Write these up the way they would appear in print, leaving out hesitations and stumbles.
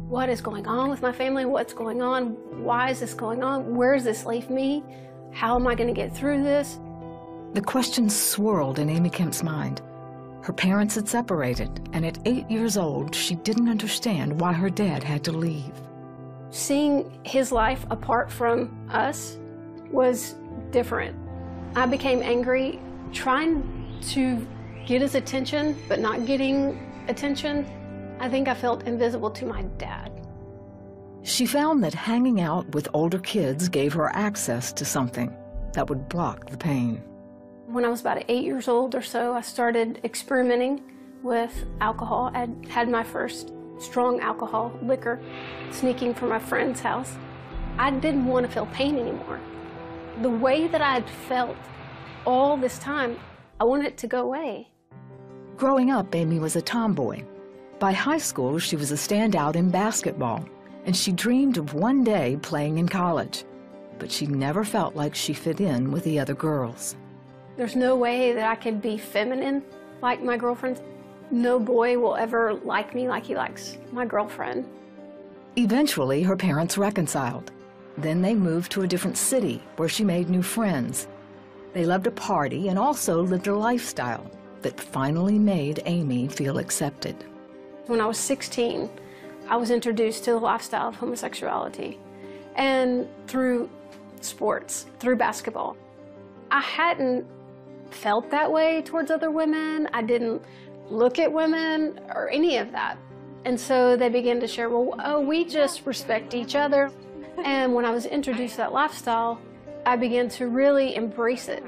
What is going on with my family? What's going on? Why is this going on? Where does this leave me? How am I going to get through this? The questions swirled in Amy Kemp's mind. Her parents had separated, and at 8 years old, she didn't understand why her dad had to leave. Seeing his life apart from us was different. I became angry, trying to get his attention, but not getting attention. I think I felt invisible to my dad. She found that hanging out with older kids gave her access to something that would block the pain. When I was about 8 years old or so, I started experimenting with alcohol. I had my first strong alcohol, liquor, sneaking from my friend's house. I didn't want to feel pain anymore. The way that I had felt all this time, I wanted it to go away. Growing up, Amy was a tomboy. By high school, she was a standout in basketball, and she dreamed of one day playing in college. But she never felt like she fit in with the other girls. There's no way that I could be feminine like my girlfriends. No boy will ever like me like he likes my girlfriend. Eventually, her parents reconciled. Then they moved to a different city where she made new friends. They loved to party and also lived a lifestyle that finally made Amy feel accepted. When I was 16, I was introduced to the lifestyle of homosexuality, and through sports, through basketball. I hadn't felt that way towards other women. I didn't look at women or any of that. And so they began to share, well, oh, we just respect each other. And when I was introduced to that lifestyle, I began to really embrace it.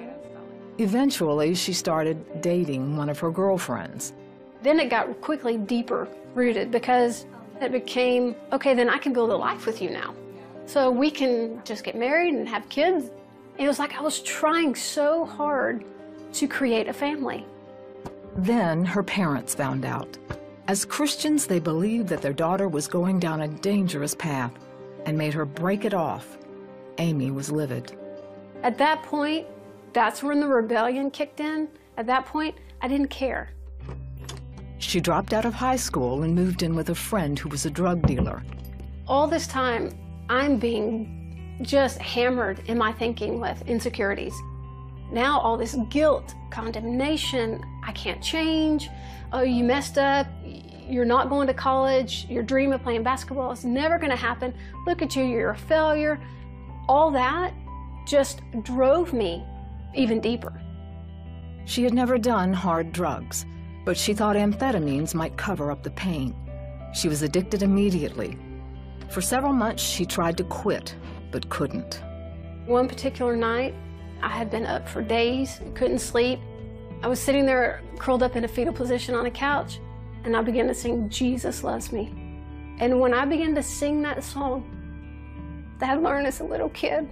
Eventually, she started dating one of her girlfriends. Then it got quickly deeper rooted because it became, okay, then I can build a life with you now. So we can just get married and have kids. And it was like I was trying so hard to create a family. Then her parents found out. As Christians, they believed that their daughter was going down a dangerous path and made her break it off. Amy was livid. At that point, that's when the rebellion kicked in. At that point, I didn't care. She dropped out of high school and moved in with a friend who was a drug dealer. All this time, I'm being just hammered in my thinking with insecurities. Now all this guilt, condemnation, I can't change, oh, you messed up, you're not going to college, your dream of playing basketball is never going to happen, look at you, you're a failure. All that just drove me even deeper. She had never done hard drugs, but she thought amphetamines might cover up the pain. She was addicted immediately. For several months, she tried to quit, but couldn't. One particular night, I had been up for days, couldn't sleep. I was sitting there curled up in a fetal position on a couch, and I began to sing, Jesus Loves Me. And when I began to sing that song that I learned as a little kid,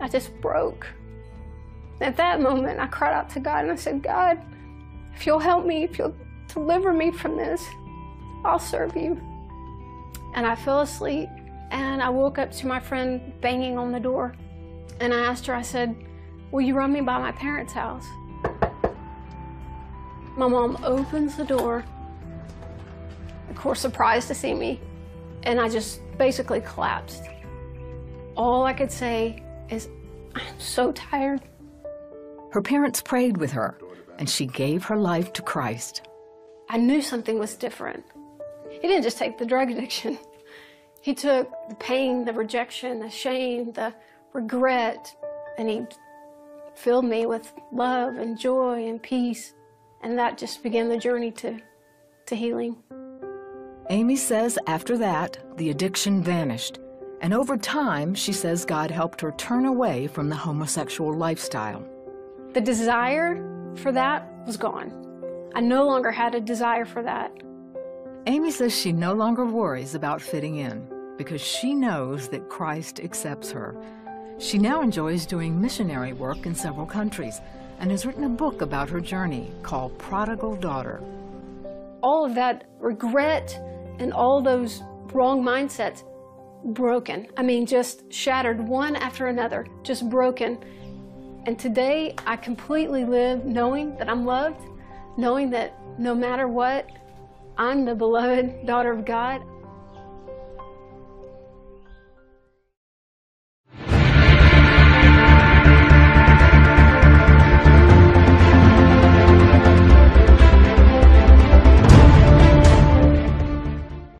I just broke. At that moment, I cried out to God and I said, God, if you'll help me, if you'll deliver me from this, I'll serve you. And I fell asleep, and I woke up to my friend banging on the door. And I asked her, I said, will you run me by my parents' house? My mom opens the door, of course surprised to see me, and I just basically collapsed. All I could say is, I'm so tired. Her parents prayed with her, and she gave her life to Christ. I knew something was different. He didn't just take the drug addiction. He took the pain, the rejection, the shame, the regret, and he filled me with love and joy and peace. And that just began the journey to healing. Amy says after that, the addiction vanished. And over time, she says God helped her turn away from the homosexual lifestyle. The desire for that was gone. I no longer had a desire for that. Amy says she no longer worries about fitting in because she knows that Christ accepts her. She now enjoys doing missionary work in several countries and has written a book about her journey called Prodigal Daughter. All of that regret and all those wrong mindsets, broken. I mean, just shattered one after another, just broken. And today, I completely live knowing that I'm loved, knowing that no matter what, I'm the beloved daughter of God.